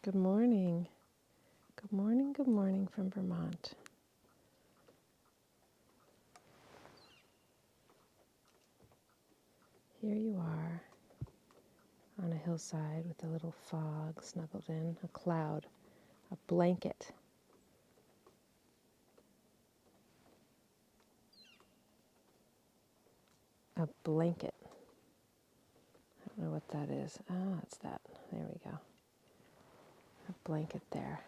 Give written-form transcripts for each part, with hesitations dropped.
Good morning. Good morning, good morning from Vermont. Here you are on a hillside with a little fog snuggled in, a cloud, a blanket. A blanket. I don't know what that is. Ah, it's that. There we go. A blanket there,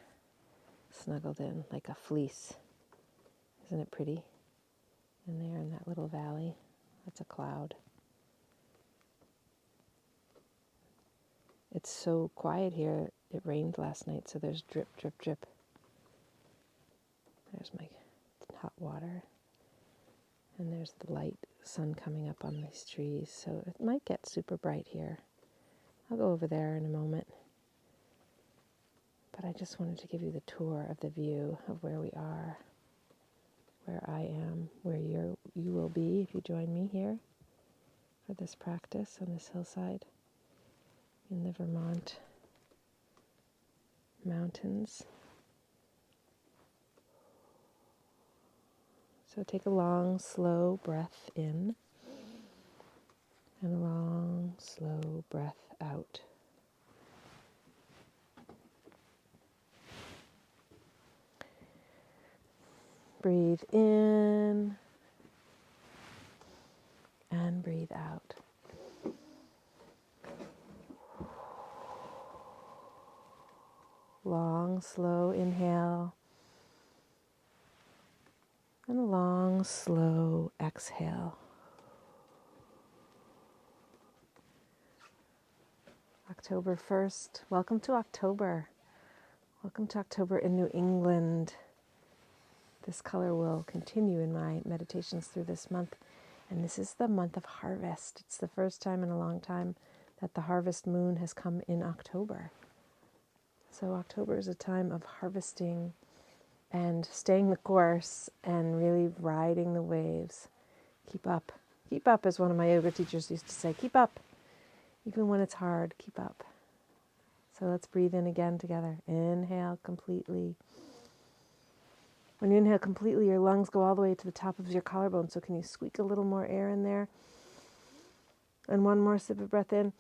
snuggled in like a fleece. Isn't it pretty? In there in that little valley. That's a cloud. It's so quiet here. It rained last night, so there's drip, drip, drip. There's my hot water. And there's the light sun coming up on these trees, so it might get super bright here. I'll go over there in a moment. But I just wanted to give you the tour of the view of where we are, where I am, where you will be if you join me here for this practice on this hillside in the Vermont mountains. So take a long, slow breath in and a long, slow breath out. Breathe in and breathe out. Long, slow inhale and a long, slow exhale. October 1st. Welcome to October. Welcome to October in New England. This color will continue in my meditations through this month. And this is the month of harvest. It's the first time in a long time that the harvest moon has come in October. So October is a time of harvesting and staying the course and really riding the waves. Keep up. Keep up, as one of my yoga teachers used to say. Keep up. Even when it's hard, keep up. So let's breathe in again together. Inhale completely. When you inhale completely, your lungs go all the way to the top of your collarbone. So can you squeak a little more air in there? And one more sip of breath in.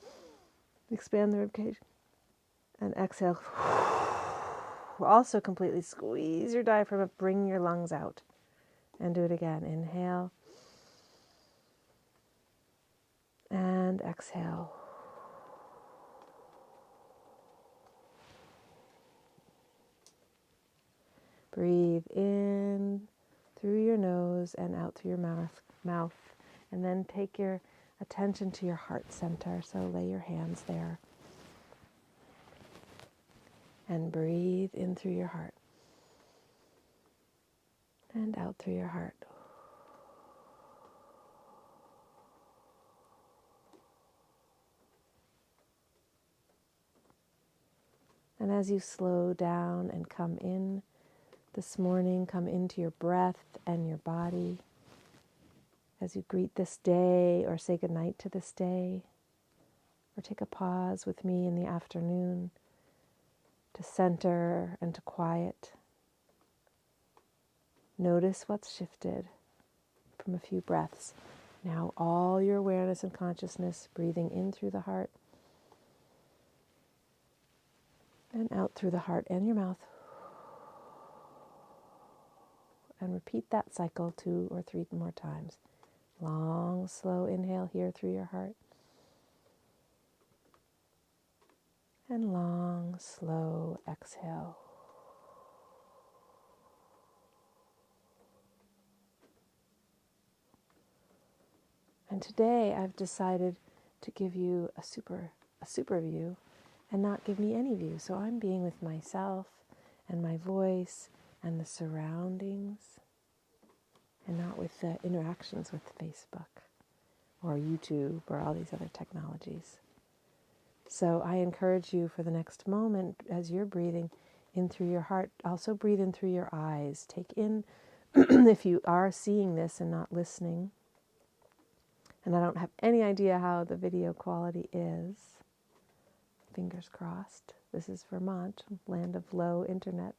Expand the ribcage. And exhale. Also completely squeeze your diaphragm up. Bring your lungs out. And do it again. Inhale. And exhale. Breathe in through your nose and out through your mouth. And then take your attention to your heart center. So lay your hands there. And breathe in through your heart. And out through your heart. And as you slow down and come in this morning, come into your breath and your body. As you greet this day or say goodnight to this day, or take a pause with me in the afternoon to center and to quiet. Notice what's shifted from a few breaths. Now all your awareness and consciousness breathing in through the heart and out through the heart and your mouth. And repeat that cycle 2 or 3 more times. Long, slow inhale here through your heart. And long, slow exhale. And today I've decided to give you a super view and not give me any view. So I'm being with myself and my voice and the surroundings and not with the interactions with Facebook or YouTube or all these other technologies. So I encourage you for the next moment as you're breathing in through your heart, also breathe in through your eyes. Take in, if you are seeing this and not listening, and I don't have any idea how the video quality is, Fingers crossed. This is Vermont, land of low internet.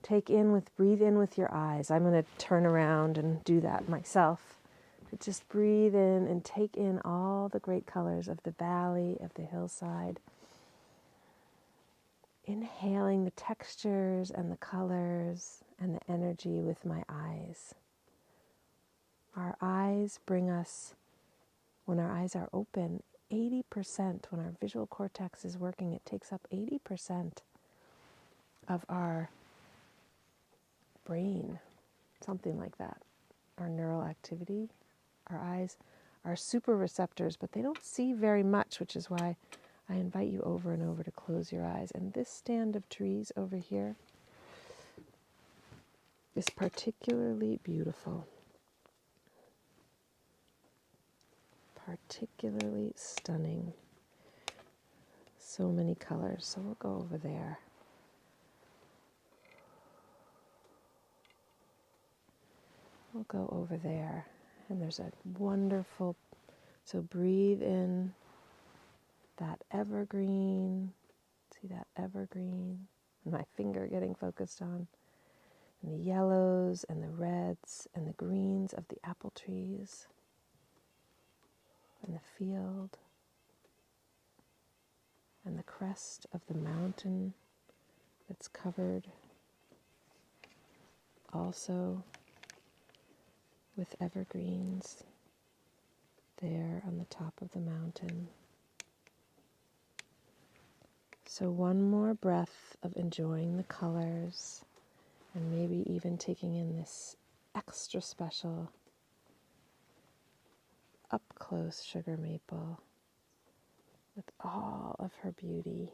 Breathe in with your eyes. I'm going to turn around and do that myself. But just breathe in and take in all the great colors of the valley, of the hillside. Inhaling the textures and the colors and the energy with my eyes. Our eyes bring us, when our eyes are open, 80%, when our visual cortex is working, it takes up 80% of our brain, something like that, our neural activity. Our eyes are super receptors, but they don't see very much, which is why I invite you over and over to close your eyes. And this stand of trees over here is particularly beautiful, particularly stunning. So many colors, so we'll go over there. We'll go over there, and there's a wonderful, so breathe in that evergreen, see that evergreen, and my finger getting focused on, and the yellows and the reds and the greens of the apple trees, and the field, and the crest of the mountain that's covered also with evergreens there on the top of the mountain. So one more breath of enjoying the colors and maybe even taking in this extra special up-close sugar maple with all of her beauty.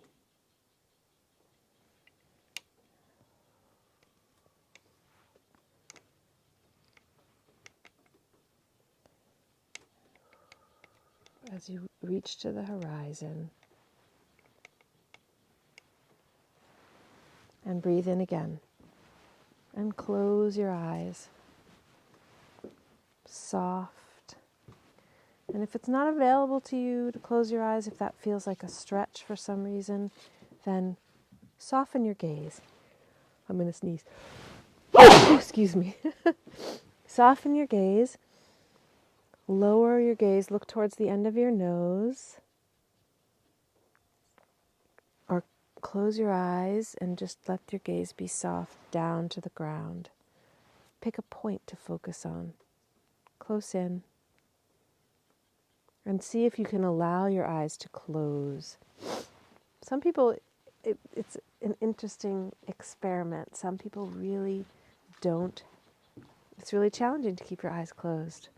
As you reach to the horizon, and breathe in again, and close your eyes, soft. And if it's not available to you to close your eyes, if that feels like a stretch for some reason, then soften your gaze. I'm going to sneeze. Excuse me. Soften your gaze. Lower your gaze, look towards the end of your nose, or close your eyes and just let your gaze be soft down to the ground. Pick a point to focus on, close in, and see if you can allow your eyes to close. Some people, it's an interesting experiment. Some people really don't. It's really challenging to keep your eyes closed.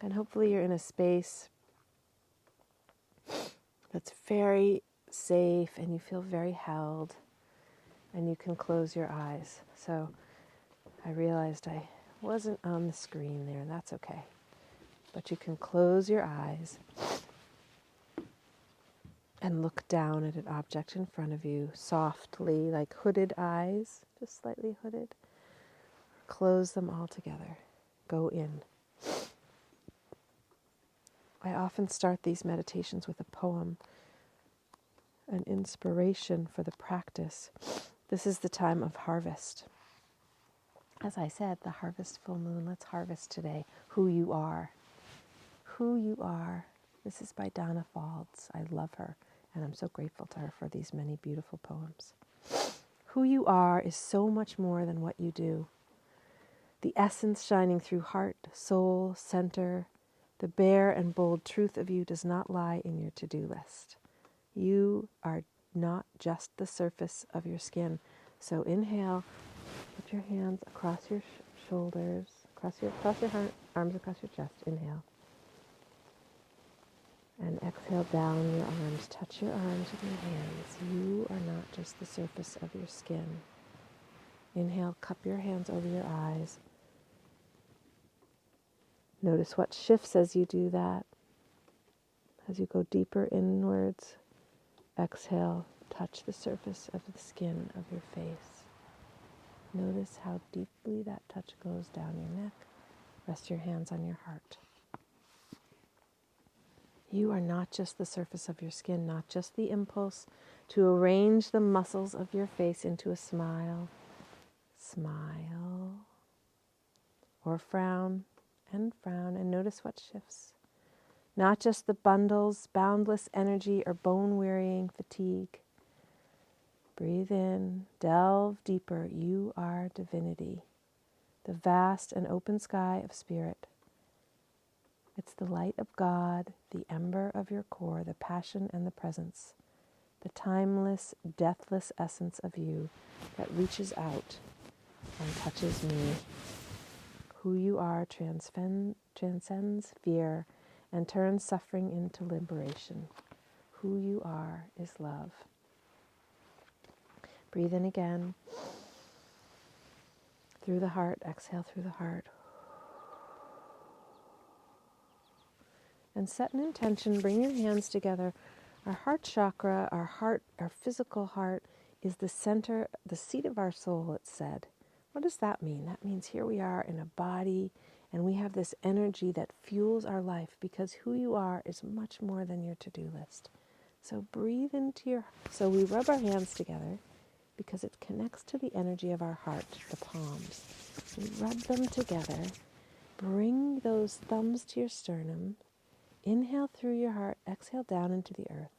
And hopefully you're in a space that's very safe and you feel very held and you can close your eyes. So I realized I wasn't on the screen there, and that's okay. But you can close your eyes and look down at an object in front of you softly, like hooded eyes, just slightly hooded. Close them all together. Go in. I often start these meditations with a poem, an inspiration for the practice. This is the time of harvest. As I said, the harvest full moon. Let's harvest today who you are. Who you are. This is by Danna Faulds. I love her, and I'm so grateful to her for these many beautiful poems. Who you are is so much more than what you do. The essence shining through heart, soul, center, the bare and bold truth of you does not lie in your to-do list. You are not just the surface of your skin. So inhale, put your hands across your shoulders, across your arms across your chest. Inhale. And exhale down your arms. Touch your arms with your hands. You are not just the surface of your skin. Inhale, cup your hands over your eyes. Notice what shifts as you do that. As you go deeper inwards, exhale, touch the surface of the skin of your face. Notice how deeply that touch goes down your neck. Rest your hands on your heart. You are not just the surface of your skin, not just the impulse to arrange the muscles of your face into a smile. Smile. Or frown, and notice what shifts. Not just the bundles, boundless energy, or bone-wearying fatigue. Breathe in, delve deeper. You are divinity, the vast and open sky of spirit. It's the light of God, the ember of your core, the passion and the presence, the timeless, deathless essence of you that reaches out and touches me. Who you are transcends fear and turns suffering into liberation. Who you are is love. Breathe in again. Through the heart, exhale through the heart. And set an intention, bring your hands together. Our heart chakra, our physical heart, is the center, the seat of our soul, it's said. What does that mean? That means here we are in a body, and we have this energy that fuels our life, because who you are is much more than your to-do list. So breathe into your... So we rub our hands together because it connects to the energy of our heart, the palms. We rub them together. Bring those thumbs to your sternum. Inhale through your heart, exhale down into the earth.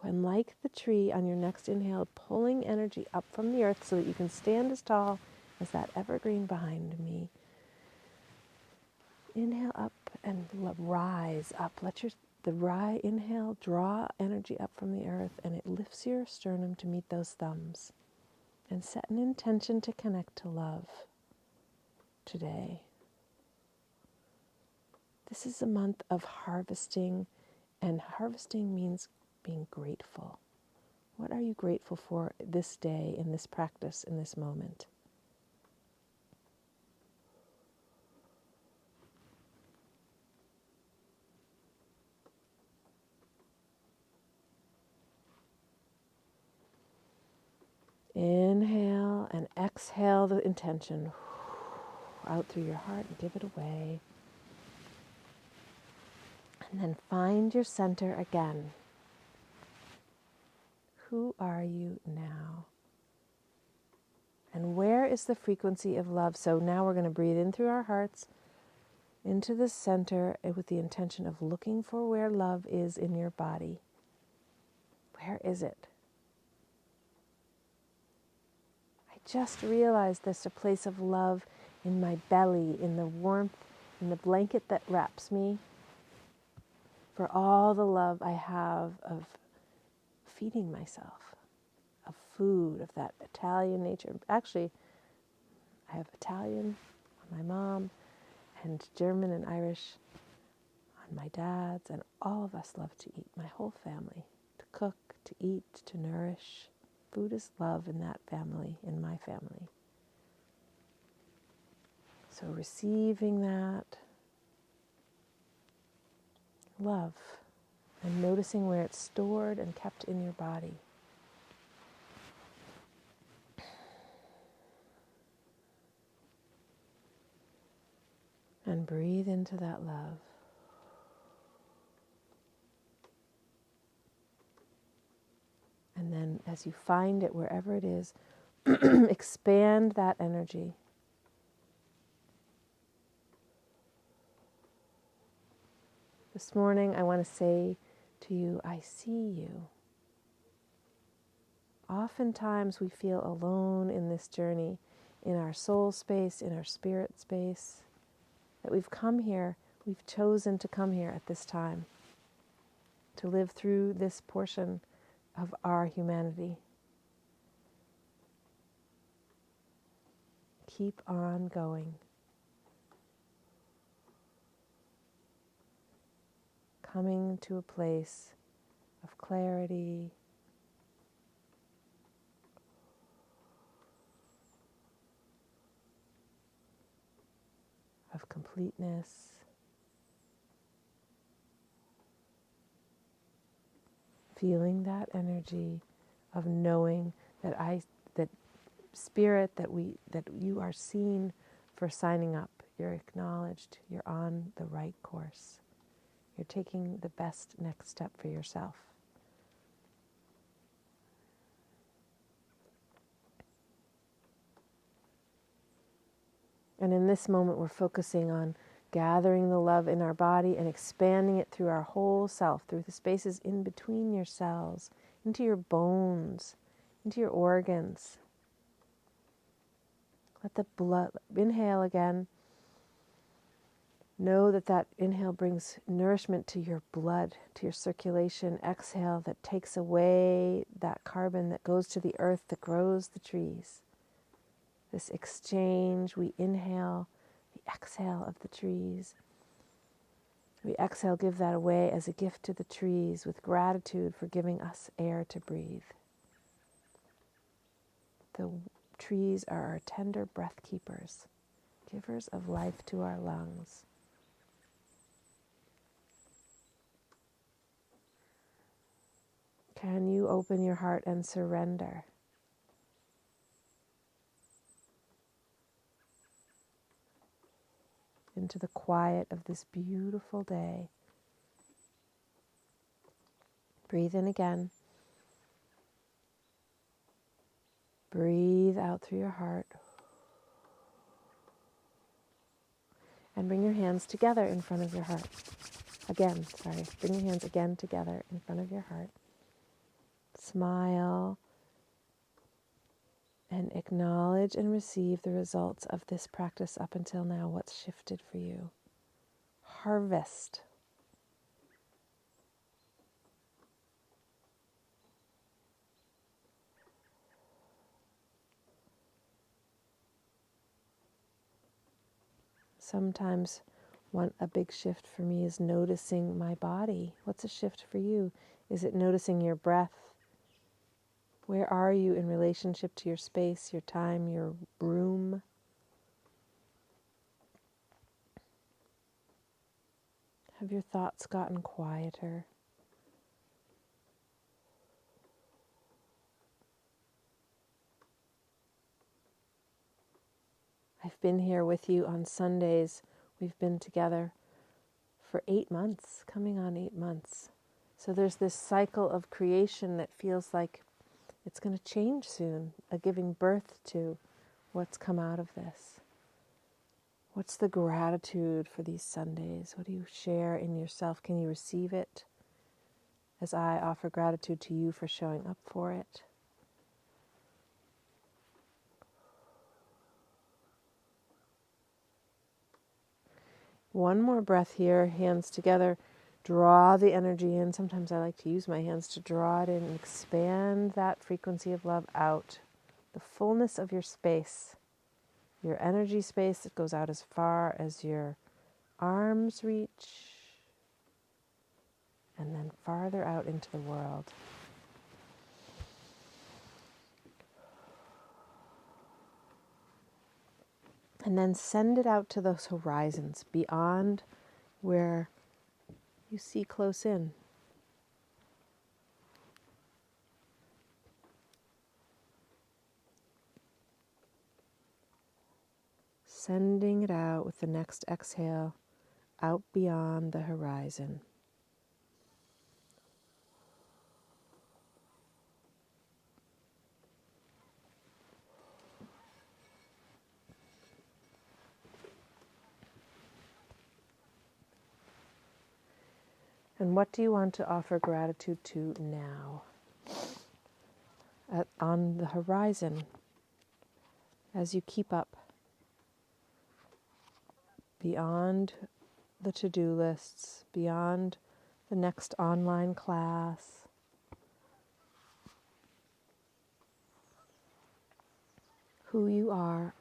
And like the tree on your next inhale, pulling energy up from the earth so that you can stand as tall as that evergreen behind me. Inhale up and rise up. Let the inhale draw energy up from the earth, and it lifts your sternum to meet those thumbs. And set an intention to connect to love today. This is a month of harvesting, and harvesting means being grateful. What are you grateful for this day, in this practice, in this moment? Inhale and exhale the intention out through your heart and give it away. And then find your center again. Who are you now? And where is the frequency of love? So now we're going to breathe in through our hearts into the center with the intention of looking for where love is in your body. Where is it? I just realized there's a place of love in my belly, in the warmth, in the blanket that wraps me, for all the love I have of feeding myself, of food, of that Italian nature. Actually, I have Italian on my mom and German and Irish on my dad's, and all of us love to eat, my whole family, to cook, to eat, to nourish. Food is love in that family, in my family. So receiving that love and noticing where it's stored and kept in your body. And breathe into that love. And then as you find it, wherever it is, expand that energy. This morning, I want to say to you, I see you. Oftentimes, we feel alone in this journey, in our soul space, in our spirit space, that we've come here, we've chosen to come here at this time, to live through this portion of our humanity. Keep on going. Coming to a place of clarity, of completeness, feeling that energy of knowing that spirit, that you are seen for signing up. you're acknowledged, you're on the right course. You're taking the best next step for yourself. And in this moment, we're focusing on gathering the love in our body and expanding it through our whole self, through the spaces in between your cells, into your bones, into your organs. Let the blood, inhale again. Know that that inhale brings nourishment to your blood, to your circulation. Exhale, that takes away that carbon that goes to the earth, that grows the trees. This exchange, we inhale the exhale of the trees. We exhale, give that away as a gift to the trees with gratitude for giving us air to breathe. The trees are our tender breath keepers, givers of life to our lungs. Can you open your heart and surrender? Into the quiet of this beautiful day. Breathe in again. Breathe out through your heart. And bring your hands together in front of your heart. Bring your hands again together in front of your heart. Smile and acknowledge and receive the results of this practice up until now. What's shifted for you? Harvest. Sometimes a big shift for me is noticing my body. What's a shift for you? Is it noticing your breath? Where are you in relationship to your space, your time, your room? Have your thoughts gotten quieter? I've been here with you on Sundays. We've been together for 8 months, coming on 8 months. So there's this cycle of creation that feels like it's going to change soon, a giving birth to what's come out of this. What's the gratitude for these Sundays? What do you share in yourself? Can you receive it as I offer gratitude to you for showing up for it? One more breath here, hands together. Draw the energy in. Sometimes I like to use my hands to draw it in and expand that frequency of love out. The fullness of your space, your energy space that goes out as far as your arms reach, and then farther out into the world. And then send it out to those horizons beyond where you see close in. Sending it out with the next exhale, out beyond the horizon. And what do you want to offer gratitude to now? On the horizon, as you keep up, beyond the to-do lists, beyond the next online class, who you are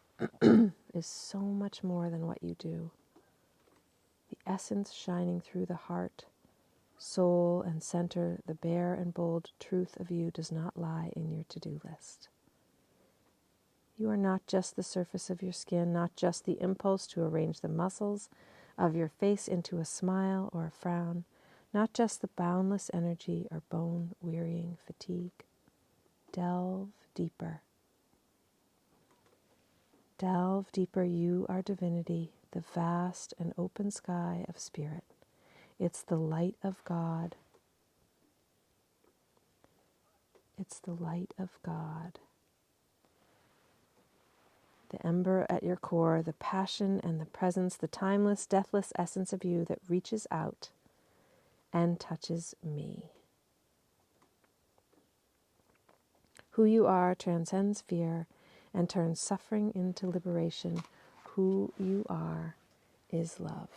is so much more than what you do. The essence shining through the heart, soul, and center, the bare and bold truth of you does not lie in your to-do list. You are not just the surface of your skin, not just the impulse to arrange the muscles of your face into a smile or a frown, not just the boundless energy or bone-wearying fatigue. Delve deeper. Delve deeper. You are divinity. the vast and open sky of spirit. It's the light of God. It's the light of God. The ember at your core, the passion and the presence, the timeless, deathless essence of you that reaches out and touches me. Who you are transcends fear and turns suffering into liberation. Who you are is love.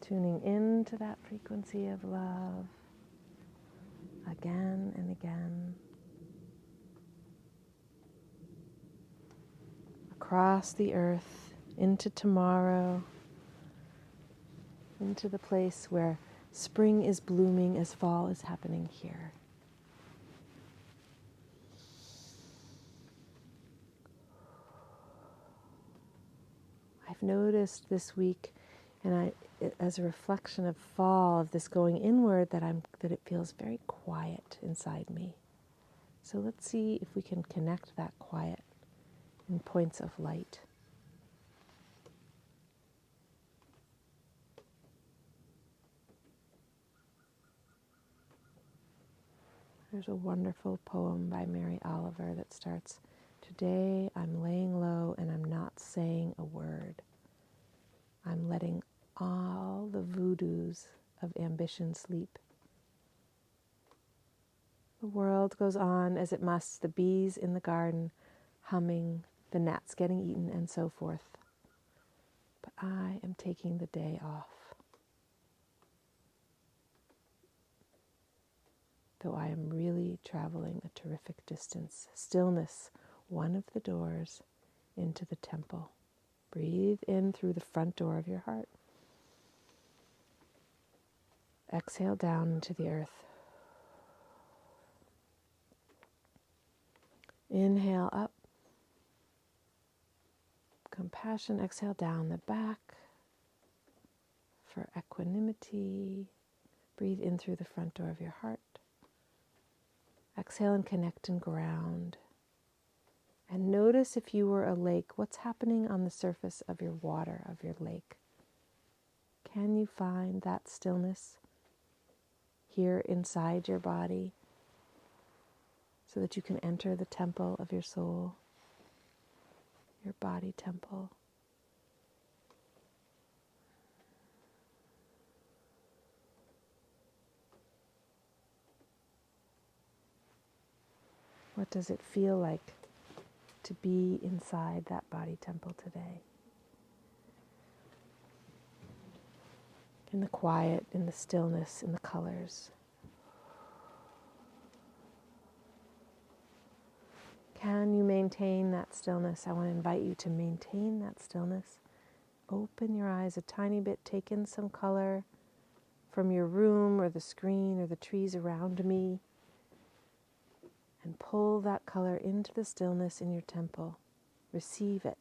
Tuning into that frequency of love again and again. Across the earth, into tomorrow, into the place where spring is blooming as fall is happening here. I've noticed this week, and as a reflection of fall, of this going inward, that it feels very quiet inside me. So let's see if we can connect that quiet in points of light. There's a wonderful poem by Mary Oliver that starts, "Today I'm laying low and I'm not saying a word. I'm letting all the voodoos of ambition sleep. The world goes on as it must, the bees in the garden humming, the gnats getting eaten, and so forth. But I am taking the day off. Though I am really traveling a terrific distance. Stillness, one of the doors into the temple. Breathe in through the front door of your heart. Exhale down into the earth. Inhale up. Compassion, exhale down the back for equanimity. Breathe in through the front door of your heart. Exhale and connect and ground. And notice if you were a lake, what's happening on the surface of your water, of your lake. Can you find that stillness here inside your body so that you can enter the temple of your soul, your body temple? What does it feel like to be inside that body temple today? In the quiet, in the stillness, in the colors. Can you maintain that stillness? I want to invite you to maintain that stillness. Open your eyes a tiny bit, take in some color from your room or the screen or the trees around me. And pull that color into the stillness in your temple. Receive it.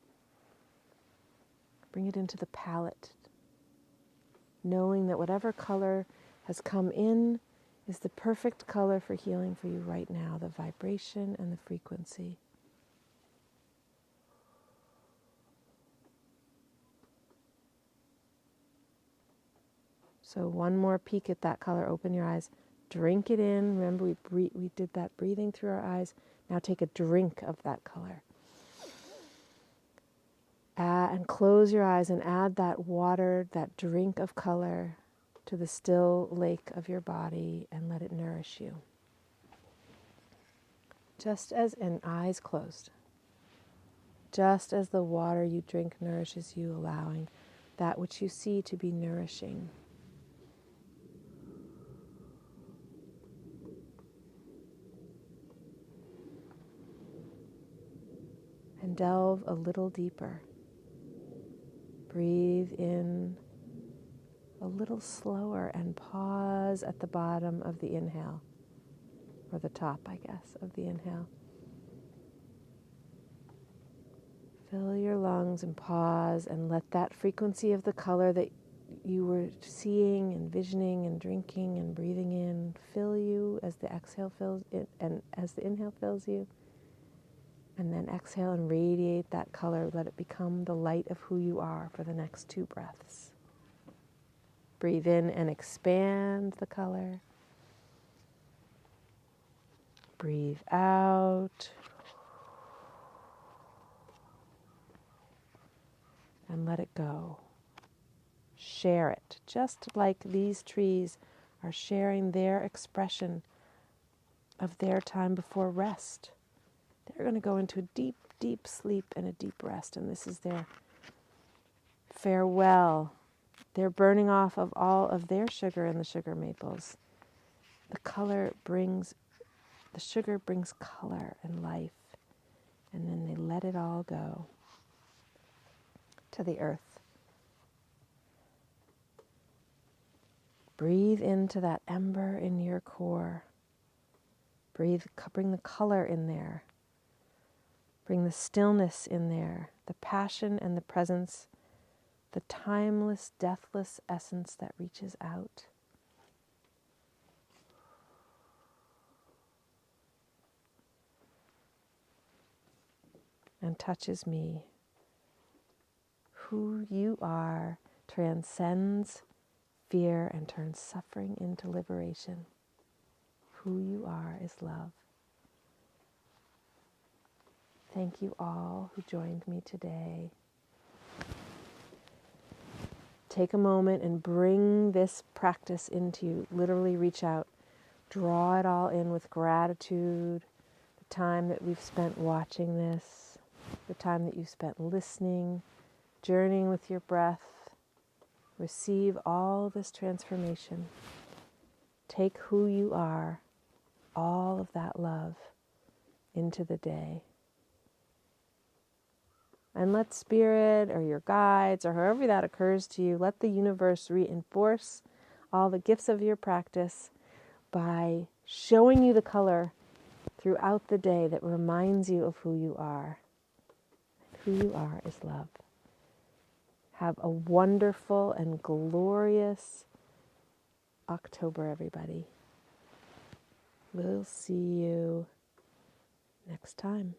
Bring it into the palette. Knowing that whatever color has come in is the perfect color for healing for you right now. The vibration and the frequency. So one more peek at that color. Open your eyes. Drink it in. Remember we did that breathing through our eyes. Now take a drink of that color. And close your eyes and add that water, that drink of color to the still lake of your body and let it nourish you. Just as, and eyes closed. Just as the water you drink nourishes you, allowing that which you see to be nourishing. And delve a little deeper. Breathe in a little slower and pause at the bottom of the inhale, or the top, I guess, of the inhale. Fill your lungs and pause and let that frequency of the color that you were seeing and visioning and drinking and breathing in fill you as the exhale fills it and as the inhale fills you. And then exhale and radiate that color. Let it become the light of who you are for the next 2 breaths. Breathe in and expand the color. Breathe out. And let it go. Share it, just like these trees are sharing their expression of their time before rest. They're going to go into a deep, deep sleep and a deep rest, and this is their farewell. They're burning off of all of their sugar in the sugar maples. The sugar brings color and life, and then they let it all go to the earth. Breathe into that ember in your core. Bring the color in there. Bring the stillness in there, the passion and the presence, the timeless, deathless essence that reaches out. And touches me. Who you are transcends fear and turns suffering into liberation. Who you are is love. Thank you all who joined me today. Take a moment and bring this practice into you. Literally reach out. Draw it all in with gratitude. The time that we've spent watching this. The time that you've spent listening. Journeying with your breath. Receive all this transformation. Take who you are, all of that love, into the day. And let Spirit or your guides or however that occurs to you, let the universe reinforce all the gifts of your practice by showing you the color throughout the day that reminds you of who you are. Who you are is love. Have a wonderful and glorious October, everybody. We'll see you next time.